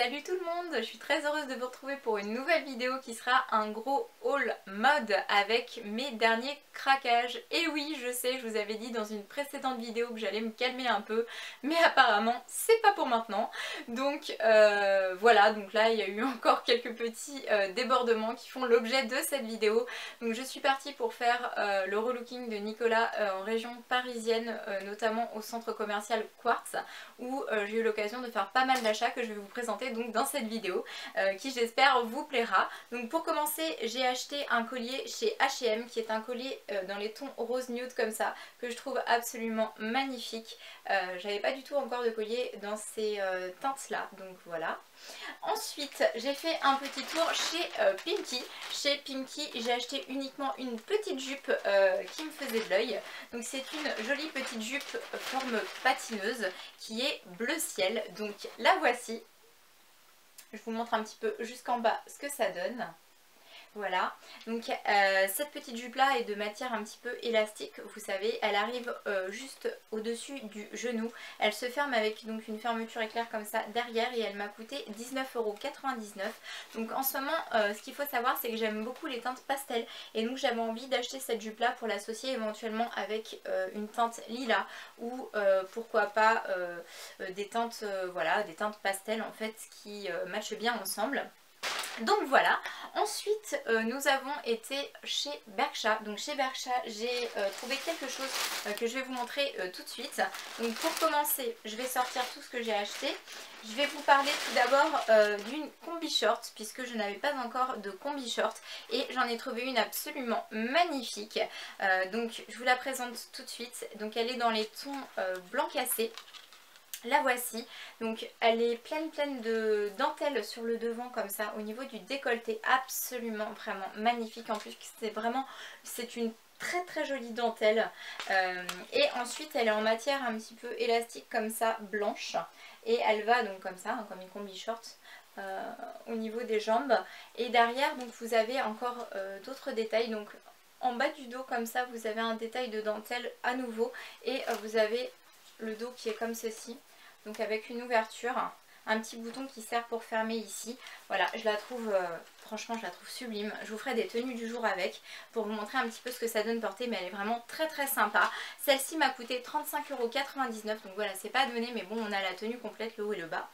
Salut tout le monde, je suis très heureuse de vous retrouver pour une nouvelle vidéo qui sera un gros haul mode avec mes derniers craquages. Et oui, je sais, je vous avais dit dans une précédente vidéo que j'allais me calmer un peu, mais apparemment c'est pas pour maintenant. Donc voilà, donc là il y a eu encore quelques petits débordements qui font l'objet de cette vidéo. Donc je suis partie pour faire le relooking de Nicolas en région parisienne, notamment au centre commercial Quartz, où j'ai eu l'occasion de faire pas mal d'achats que je vais vous présenter donc dans cette vidéo qui j'espère vous plaira. Donc pour commencer, j'ai acheté un collier chez H&M qui est un collier dans les tons rose nude comme ça, que je trouve absolument magnifique. J'avais pas du tout encore de collier dans ces teintes là, donc voilà. Ensuite, j'ai fait un petit tour chez Pinky. Chez Pinky, j'ai acheté uniquement une petite jupe qui me faisait de l'œil. Donc c'est une jolie petite jupe forme patineuse qui est bleu ciel. Donc la voici. Je vous montre un petit peu jusqu'en bas ce que ça donne. Voilà, donc cette petite jupe là est de matière un petit peu élastique, vous savez, elle arrive juste au dessus du genou, elle se ferme avec donc une fermeture éclair comme ça derrière et elle m'a coûté 19,99 €. Donc en ce moment ce qu'il faut savoir c'est que j'aime beaucoup les teintes pastel et donc j'avais envie d'acheter cette jupe là pour l'associer éventuellement avec une teinte lilas ou pourquoi pas des teintes voilà, des teintes pastel en fait qui matchent bien ensemble. Donc voilà, ensuite nous avons été chez Bershka. Donc chez Bershka j'ai trouvé quelque chose que je vais vous montrer tout de suite. Donc pour commencer, je vais sortir tout ce que j'ai acheté. Je vais vous parler tout d'abord d'une combi short puisque je n'avais pas encore de combi short et j'en ai trouvé une absolument magnifique. Donc je vous la présente tout de suite. Donc elle est dans les tons blanc cassé. La voici, donc elle est pleine de dentelle sur le devant comme ça au niveau du décolleté, absolument vraiment magnifique. En plus c'est une très jolie dentelle et ensuite elle est en matière un petit peu élastique comme ça, blanche, et elle va donc comme ça, hein, comme une combi short au niveau des jambes. Et derrière donc vous avez encore d'autres détails, donc en bas du dos comme ça vous avez un détail de dentelle à nouveau et vous avez le dos qui est comme ceci, donc avec une ouverture, un petit bouton qui sert pour fermer ici. Voilà, je la trouve, franchement je la trouve sublime. Je vous ferai des tenues du jour avec pour vous montrer un petit peu ce que ça donne portée, mais elle est vraiment très sympa. Celle-ci m'a coûté 35,99 €, donc voilà, c'est pas donné, mais bon, on a la tenue complète, le haut et le bas.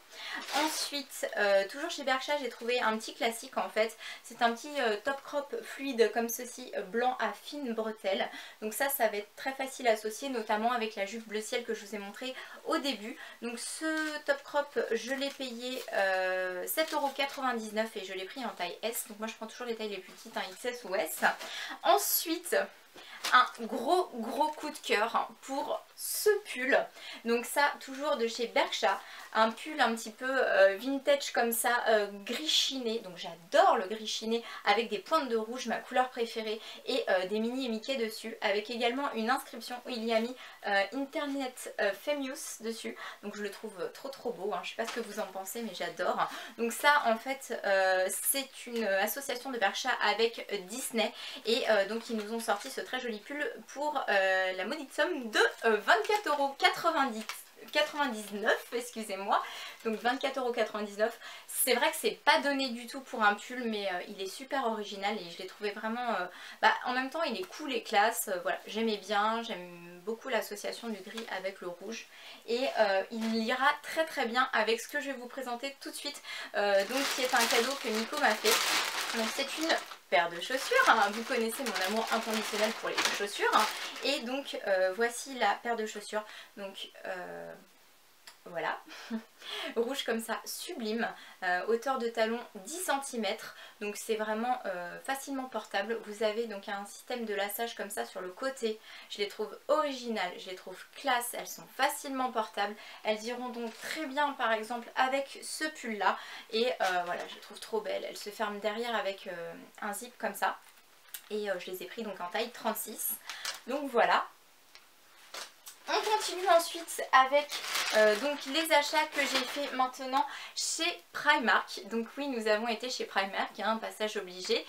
Ensuite, toujours chez Bershka, j'ai trouvé un petit classique en fait. C'est un petit top crop fluide comme ceci, blanc à fines bretelles. Donc ça va être très facile à associer, notamment avec la jupe bleu ciel que je vous ai montré au début. Donc ce top crop, je l'ai payé 7,99 € et je l'ai pris en taille S. Donc moi je prends toujours les tailles les plus petites, XS ou S. Ensuite, un gros coup de cœur pour ce pull. Donc ça, toujours de chez Bershka, un pull un petit peu vintage comme ça, gris chiné. Donc j'adore le gris chiné avec des pointes de rouge, ma couleur préférée, et des mini et Mickey dessus, avec également une inscription où il y a mis Internet Famous dessus. Donc je le trouve trop beau, hein. Je sais pas ce que vous en pensez, mais j'adore. Donc ça en fait c'est une association de Bershka avec Disney, et donc ils nous ont sorti ce très joli pull pour la modique somme de 24,99 €, excusez-moi, donc 24,99 €. C'est vrai que c'est pas donné du tout pour un pull, mais il est super original et je l'ai trouvé vraiment, en même temps il est cool et classe, voilà, j'aimais bien, j'aime beaucoup l'association du gris avec le rouge, et il ira très bien avec ce que je vais vous présenter tout de suite, donc qui est un cadeau que Nico m'a fait. Donc c'est une paire de chaussures, hein. Vous connaissez mon amour inconditionnel pour les chaussures, hein. Et donc voici la paire de chaussures, donc voilà, rouge comme ça, sublime, hauteur de talon 10 cm, donc c'est vraiment facilement portable. Vous avez donc un système de laçage comme ça sur le côté, je les trouve originales, je les trouve classe, elles sont facilement portables, elles iront donc très bien par exemple avec ce pull là, et voilà, je les trouve trop belles. Elles se ferment derrière avec un zip comme ça, et je les ai pris donc en taille 36, donc voilà. On continue ensuite avec Donc les achats que j'ai fait maintenant chez Primark. Donc oui, nous avons été chez Primark, un passage obligé,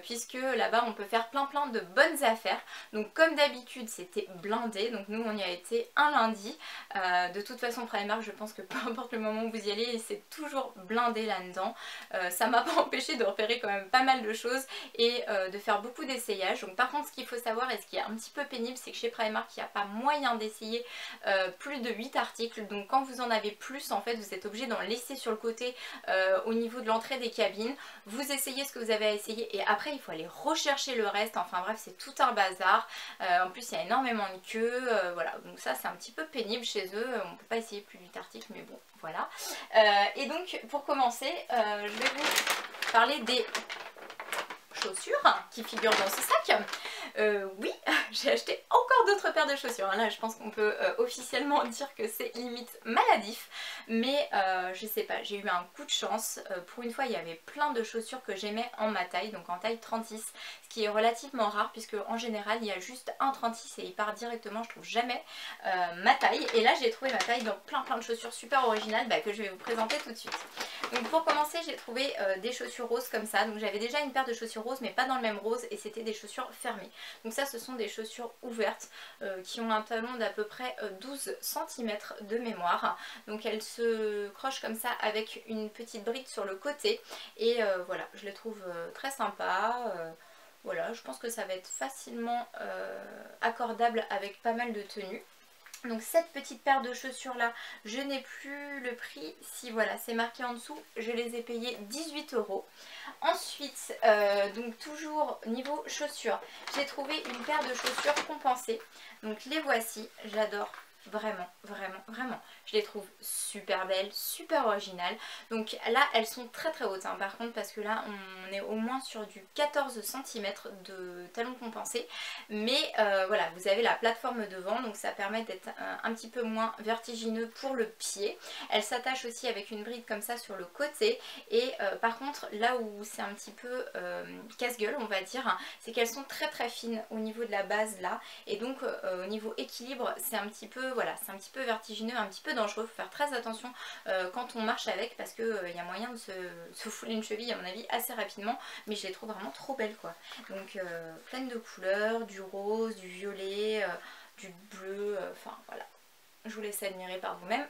puisque là-bas on peut faire plein de bonnes affaires. Donc comme d'habitude c'était blindé, donc nous on y a été un lundi. De toute façon Primark, je pense que peu importe le moment où vous y allez, c'est toujours blindé là-dedans. Ça m'a pas empêché de repérer quand même pas mal de choses et de faire beaucoup d'essayages. Donc par contre ce qu'il faut savoir et ce qui est un petit peu pénible, c'est que chez Primark il n'y a pas moyen d'essayer plus de 8 articles. Donc quand vous en avez plus, en fait vous êtes obligé d'en laisser sur le côté au niveau de l'entrée des cabines. Vous essayez ce que vous avez à essayer et après il faut aller rechercher le reste. Enfin bref, c'est tout un bazar. En plus il y a énormément de queues, voilà, donc ça c'est un petit peu pénible chez eux. On peut pas essayer plus de 8 articles, mais bon voilà. Et donc pour commencer, je vais vous parler des chaussures qui figurent dans ce sac. Oui, j'ai acheté encore d'autres paires de chaussures. Là je pense qu'on peut officiellement dire que c'est limite maladif, mais je sais pas, j'ai eu un coup de chance. Pour une fois il y avait plein de chaussures que j'aimais en ma taille, donc en taille 36, ce qui est relativement rare puisque en général il y a juste un 36 et il part directement, je trouve jamais ma taille. Et là j'ai trouvé ma taille dans plein de chaussures super originales que je vais vous présenter tout de suite. Donc pour commencer j'ai trouvé des chaussures roses comme ça. Donc j'avais déjà une paire de chaussures roses mais pas dans le même rose et c'était des chaussures fermées. Donc ça ce sont des chaussures ouvertes qui ont un talon d'à peu près 12 cm de mémoire. Donc elles se crochent comme ça avec une petite bride sur le côté et voilà, je les trouve très sympas. Voilà, je pense que ça va être facilement accordable avec pas mal de tenues. Donc cette petite paire de chaussures là, je n'ai plus le prix, si voilà c'est marqué en dessous, je les ai payées 18 €. Ensuite, donc toujours niveau chaussures, j'ai trouvé une paire de chaussures compensées. Donc les voici, j'adore. Vraiment. Je les trouve super belles, super originales. Donc là elles sont très hautes par contre, parce que là on est au moins sur du 14 cm de talon compensé. Mais voilà, vous avez la plateforme devant, donc ça permet d'être un petit peu moins vertigineux pour le pied. Elles s'attachent aussi avec une bride comme ça sur le côté. Et par contre là où c'est un petit peu casse-gueule on va dire, c'est qu'elles sont très fines au niveau de la base là. Et donc au niveau équilibre c'est un petit peu, voilà, c'est un petit peu vertigineux, un petit peu dangereux. Il faut faire très attention quand on marche avec, parce que y a moyen de se fouler une cheville à mon avis assez rapidement. Mais je les trouve vraiment trop belles quoi. Donc pleine de couleurs, du rose, du violet, du bleu, enfin voilà. Je vous laisse admirer par vous-même.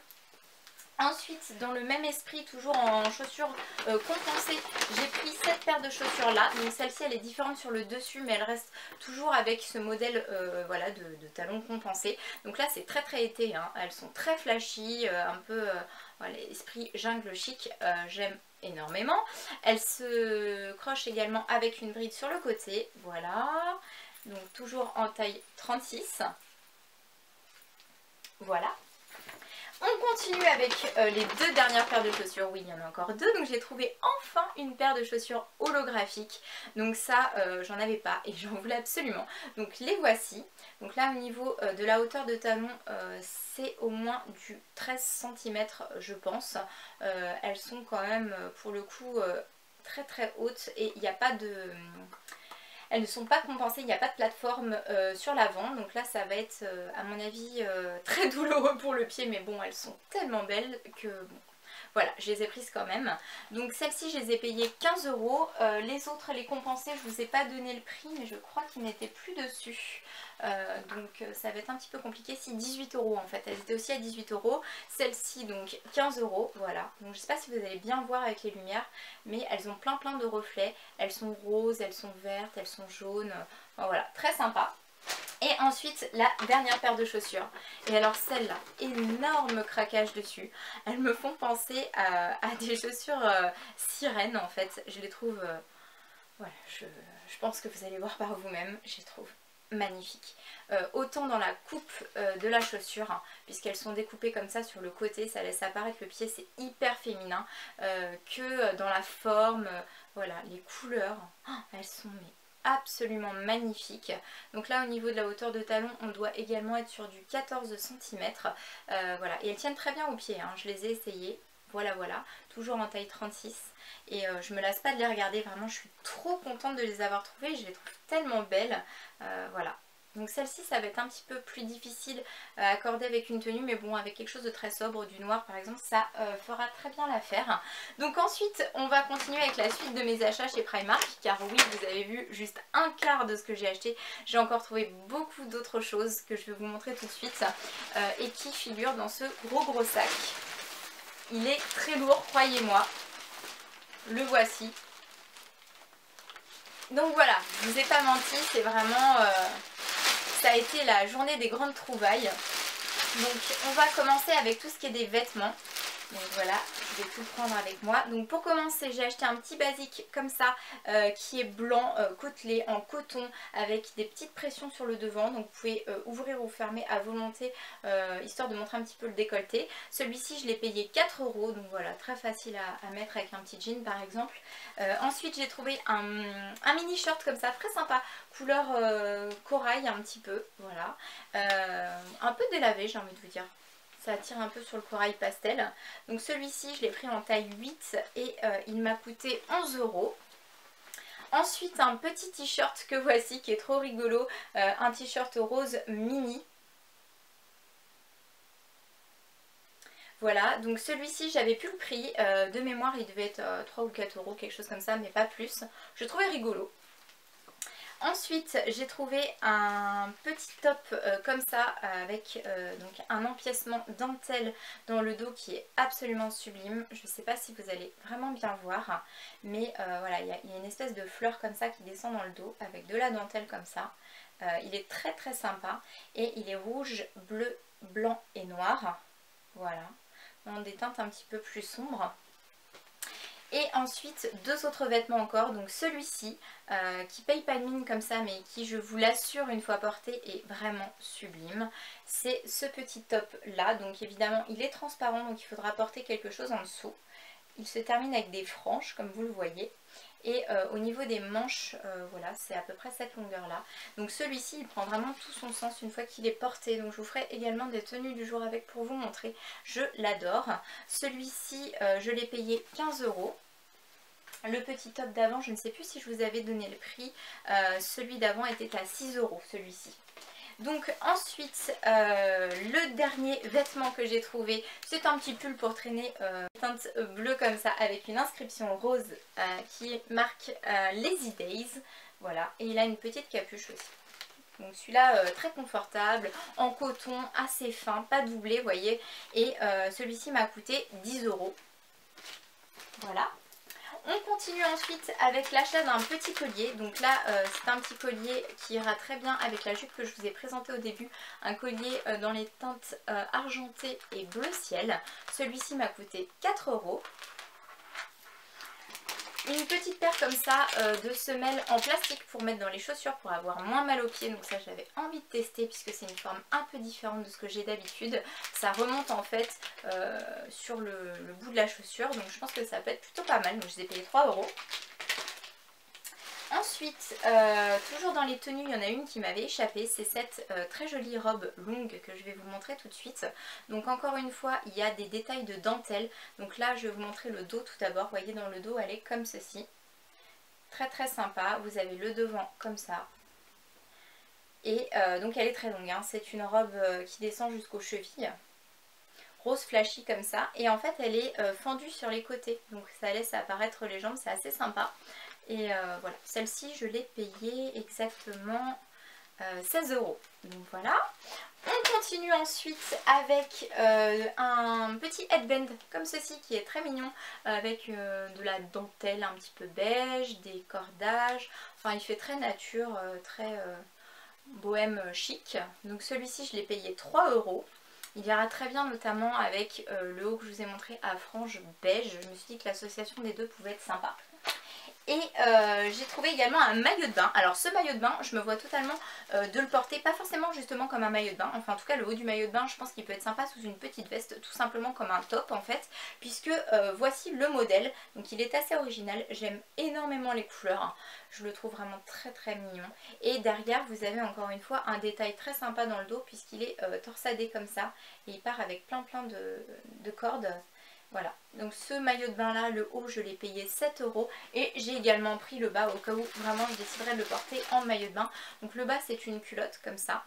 Ensuite, dans le même esprit, toujours en chaussures compensées, j'ai pris cette paire de chaussures là. Donc celle-ci elle est différente sur le dessus, mais elle reste toujours avec ce modèle voilà, de talons compensés. Donc là c'est très été, hein. Elles sont très flashy, un peu voilà, esprit jungle chic, j'aime énormément. Elles se crochent également avec une bride sur le côté, voilà. Donc toujours en taille 36. Voilà. On continue avec les deux dernières paires de chaussures. Oui, il y en a encore deux. Donc j'ai trouvé enfin une paire de chaussures holographiques. Donc ça, j'en avais pas et j'en voulais absolument. Donc les voici. Donc là, au niveau de la hauteur de talon, c'est au moins du 13 cm, je pense. Elles sont quand même, pour le coup, très hautes et il n'y a pas de... Elles ne sont pas compensées, il n'y a pas de plateforme sur l'avant. Donc là ça va être à mon avis très douloureux pour le pied. Mais bon, elles sont tellement belles que bon, voilà, je les ai prises quand même. Donc celles-ci je les ai payées 15 €. Les autres, les compensées, je vous ai pas donné le prix, mais je crois qu'ils n'étaient plus dessus. Donc ça va être un petit peu compliqué. Si 18 € en fait, elles étaient aussi à 18 €. Celle-ci donc 15 €, voilà. Donc je sais pas si vous allez bien voir avec les lumières, mais elles ont plein de reflets. Elles sont roses, elles sont vertes, elles sont jaunes. Enfin, voilà, très sympa. Et ensuite la dernière paire de chaussures. Et alors celle-là, énorme craquage dessus. Elles me font penser à des chaussures sirènes en fait. Je les trouve, voilà, je pense que vous allez voir par vous-même. Je les trouve magnifiques. Autant dans la coupe de la chaussure, hein, puisqu'elles sont découpées comme ça sur le côté, ça laisse apparaître le pied, c'est hyper féminin, que dans la forme, voilà, les couleurs, oh, elles sont mais absolument magnifique. Donc là au niveau de la hauteur de talon on doit également être sur du 14 cm. Voilà, et elles tiennent très bien aux pieds, hein. Je les ai essayées, voilà, toujours en taille 36 et je me lasse pas de les regarder, vraiment je suis trop contente de les avoir trouvées, je les trouve tellement belles. Voilà, Donc celle-ci ça va être un petit peu plus difficile à accorder avec une tenue, mais bon, avec quelque chose de très sobre, du noir par exemple, ça fera très bien l'affaire. Donc ensuite on va continuer avec la suite de mes achats chez Primark, car oui, vous avez vu juste un quart de ce que j'ai acheté. J'ai encore trouvé beaucoup d'autres choses que je vais vous montrer tout de suite et qui figurent dans ce gros sac. Il est très lourd, croyez-moi. Le voici. Donc voilà, je vous ai pas menti, c'est vraiment... ça a été la journée des grandes trouvailles. Donc on va commencer avec tout ce qui est des vêtements. Donc voilà, je vais tout prendre avec moi. Donc pour commencer, j'ai acheté un petit basique comme ça qui est blanc, côtelé, en coton, avec des petites pressions sur le devant. Donc vous pouvez ouvrir ou fermer à volonté, histoire de montrer un petit peu le décolleté. Celui-ci, je l'ai payé 4 €, donc voilà, très facile à mettre avec un petit jean par exemple. Ensuite, j'ai trouvé un mini short comme ça, très sympa, couleur corail un petit peu, voilà. Un peu délavé, j'ai envie de vous dire. Ça attire un peu sur le corail pastel. Donc celui-ci, je l'ai pris en taille 8 et il m'a coûté 11 €. Ensuite, un petit t-shirt que voici qui est trop rigolo. Un t-shirt rose mini. Voilà, donc celui-ci, j'avais plus le prix. De mémoire, il devait être 3 ou 4 €, quelque chose comme ça, mais pas plus. Je trouvais rigolo. Ensuite, j'ai trouvé un petit top comme ça avec donc un empiècement dentelle dans le dos qui est absolument sublime. Je ne sais pas si vous allez vraiment bien voir, mais voilà, il y a une espèce de fleur comme ça qui descend dans le dos avec de la dentelle comme ça. Il est très sympa et il est rouge, bleu, blanc et noir. Voilà, dans des teintes un petit peu plus sombres. Et ensuite 2 autres vêtements encore, donc celui-ci qui paye pas de mine comme ça, mais qui, je vous l'assure, une fois porté est vraiment sublime. C'est ce petit top là, donc évidemment il est transparent, donc il faudra porter quelque chose en dessous. Il se termine avec des franges comme vous le voyez. Et au niveau des manches, voilà, c'est à peu près cette longueur là. Donc celui-ci il prend vraiment tout son sens une fois qu'il est porté. Donc je vous ferai également des tenues du jour avec pour vous montrer. Je l'adore. Celui-ci je l'ai payé 15 €. Le petit top d'avant, je ne sais plus si je vous avais donné le prix. Celui d'avant était à 6 € celui-ci. Donc ensuite, le dernier vêtement que j'ai trouvé, c'est un petit pull pour traîner teinte bleue comme ça avec une inscription rose qui marque Lazy Days. Voilà, et il a une petite capuche aussi. Donc celui-là très confortable, en coton, assez fin, pas doublé, vous voyez. Et celui-ci m'a coûté 10 €. Voilà. On continue ensuite avec l'achat d'un petit collier. Donc là c'est un petit collier qui ira très bien avec la jupe que je vous ai présentée au début. Un collier dans les teintes argentées et bleu ciel. Celui-ci m'a coûté 4 €. Une petite paire comme ça de semelles en plastique pour mettre dans les chaussures pour avoir moins mal aux pieds. Donc ça j'avais envie de tester puisque c'est une forme un peu différente de ce que j'ai d'habitude. Ça remonte en fait sur le bout de la chaussure. Donc je pense que ça peut être plutôt pas mal. Donc je les ai payé 3 €. Ensuite, toujours dans les tenues, il y en a une qui m'avait échappé, c'est cette très jolie robe longue que je vais vous montrer tout de suite. Donc encore une fois, il y a des détails de dentelle. Donc là, je vais vous montrer le dos tout d'abord. Vous voyez, dans le dos, elle est comme ceci. Très sympa. Vous avez le devant comme ça. Et donc elle est très longue, hein. C'est une robe qui descend jusqu'aux chevilles. Rose flashy comme ça. Et en fait, elle est fendue sur les côtés. Donc ça laisse apparaître les jambes, c'est assez sympa. Et voilà, celle-ci je l'ai payée exactement 16 €. Donc voilà. On continue ensuite avec un petit headband comme ceci qui est très mignon. Avec de la dentelle un petit peu beige, des cordages. Enfin il fait très nature, très bohème chic. Donc celui-ci je l'ai payé 3 €. Il ira très bien notamment avec le haut que je vous ai montré à franges beige. Je me suis dit que l'association des deux pouvait être sympa. Et j'ai trouvé également un maillot de bain. Alors ce maillot de bain, je me vois totalement de le porter, pas forcément justement comme un maillot de bain. Enfin en tout cas le haut du maillot de bain, je pense qu'il peut être sympa sous une petite veste, tout simplement comme un top en fait. Puisque voici le modèle, donc il est assez original, j'aime énormément les couleurs. Je le trouve vraiment très mignon. Et derrière vous avez encore une fois un détail très sympa dans le dos puisqu'il est torsadé comme ça. Et il part avec plein de cordes. Voilà, donc ce maillot de bain là, le haut je l'ai payé 7 € et j'ai également pris le bas au cas où vraiment je déciderais de le porter en maillot de bain. Donc le bas c'est une culotte comme ça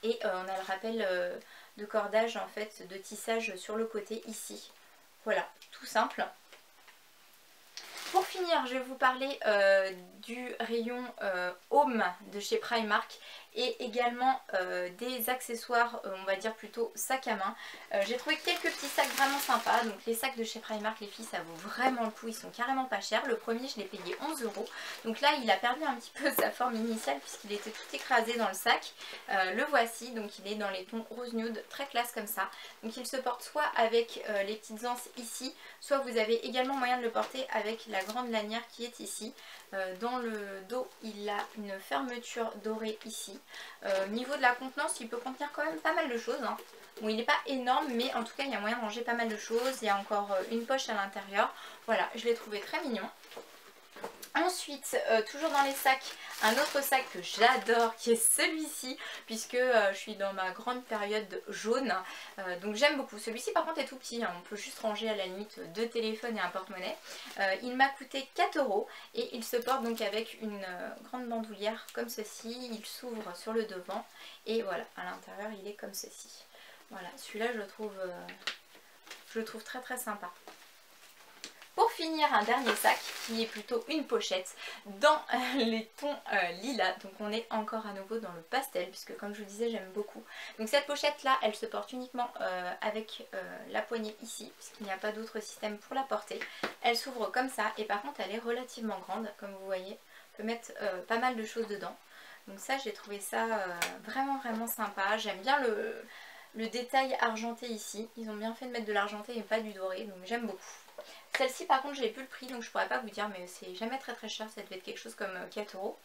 et on a le rappel de cordage en fait, de tissage sur le côté ici. Voilà, tout simple. Pour finir, je vais vous parler du rayon Home de chez Primark et également des accessoires, on va dire plutôt sac à main. J'ai trouvé quelques petits sacs vraiment sympas. Donc les sacs de chez Primark, les filles, ça vaut vraiment le coup, ils sont carrément pas chers. Le premier, je l'ai payé 11 €. Donc là, il a perdu un petit peu sa forme initiale puisqu'il était tout écrasé dans le sac. Le voici, donc il est dans les tons rose nude, très classe comme ça. Donc il se porte soit avec les petites anses ici, soit vous avez également moyen de le porter avec la grande lanière qui est ici. Dans le dos, il a une fermeture dorée ici. Niveau de la contenance, il peut contenir quand même pas mal de choses, hein. Bon, il n'est pas énorme, mais en tout cas, il y a moyen de ranger pas mal de choses. Il y a encore une poche à l'intérieur. Voilà, je l'ai trouvé très mignon. Ensuite, toujours dans les sacs, un autre sac que j'adore qui est celui-ci, puisque je suis dans ma grande période jaune, donc j'aime beaucoup. Celui-ci par contre est tout petit, hein, on peut juste ranger à la limite 2 téléphones et un porte-monnaie. Il m'a coûté 4 € et il se porte donc avec une grande bandoulière comme ceci. Il s'ouvre sur le devant et voilà, à l'intérieur il est comme ceci. Voilà, celui-là je le trouve très très sympa. Pour finir, un dernier sac qui est plutôt une pochette dans les tons lilas. Donc on est encore à nouveau dans le pastel puisque comme je vous disais j'aime beaucoup. Donc cette pochette là elle se porte uniquement avec la poignée ici puisqu'il n'y a pas d'autre système pour la porter. Elle s'ouvre comme ça et par contre elle est relativement grande comme vous voyez. On peut mettre pas mal de choses dedans. Donc ça j'ai trouvé ça vraiment sympa. J'aime bien le détail argenté ici. Ils ont bien fait de mettre de l'argenté et pas du doré donc j'aime beaucoup. Celle-ci par contre j'ai plus le prix donc je pourrais pas vous dire mais c'est jamais très cher, ça devait être quelque chose comme 4 €.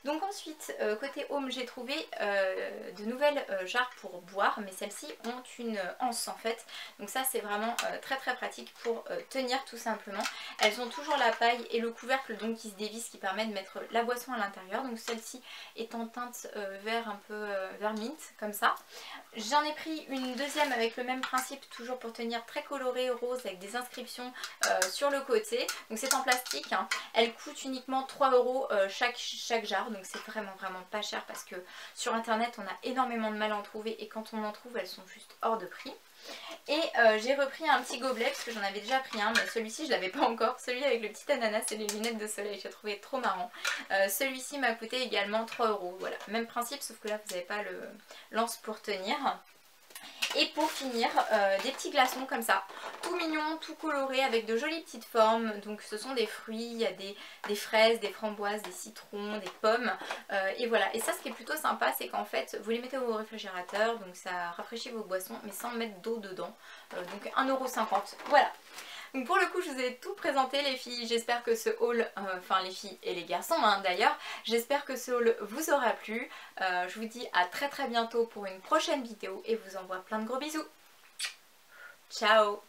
Donc ensuite côté home j'ai trouvé de nouvelles jarres pour boire mais celles-ci ont une anse en fait. Donc ça c'est vraiment très pratique pour tenir tout simplement. Elles ont toujours la paille et le couvercle donc qui se dévisse qui permet de mettre la boisson à l'intérieur. Donc celle-ci est en teinte vert un peu vert mint comme ça. J'en ai pris une deuxième avec le même principe toujours pour tenir très colorée rose avec des inscriptions sur le côté. Donc c'est en plastique, hein. Elle coûte uniquement 3 € chaque jarre. Donc c'est vraiment pas cher parce que sur internet on a énormément de mal à en trouver et quand on en trouve elles sont juste hors de prix. Et j'ai repris un petit gobelet parce que j'en avais déjà pris un mais celui-ci je l'avais pas encore. Celui avec le petit ananas et les lunettes de soleil, j'ai trouvé trop marrant. Celui-ci m'a coûté également 3 €. Voilà, même principe sauf que là vous n'avez pas le lance pour tenir. Et pour finir, des petits glaçons comme ça, tout mignon, tout coloré avec de jolies petites formes. Donc ce sont des fruits, il y a des fraises, des framboises, des citrons, des pommes. Et voilà, et ça ce qui est plutôt sympa c'est qu'en fait vous les mettez au réfrigérateur, donc ça rafraîchit vos boissons mais sans mettre d'eau dedans. Donc 1,50 €, voilà. Donc pour le coup je vous ai tout présenté les filles, j'espère que ce haul, enfin les filles et les garçons hein, d'ailleurs, j'espère que ce haul vous aura plu. Je vous dis à très bientôt pour une prochaine vidéo et vous envoie plein de gros bisous. Ciao!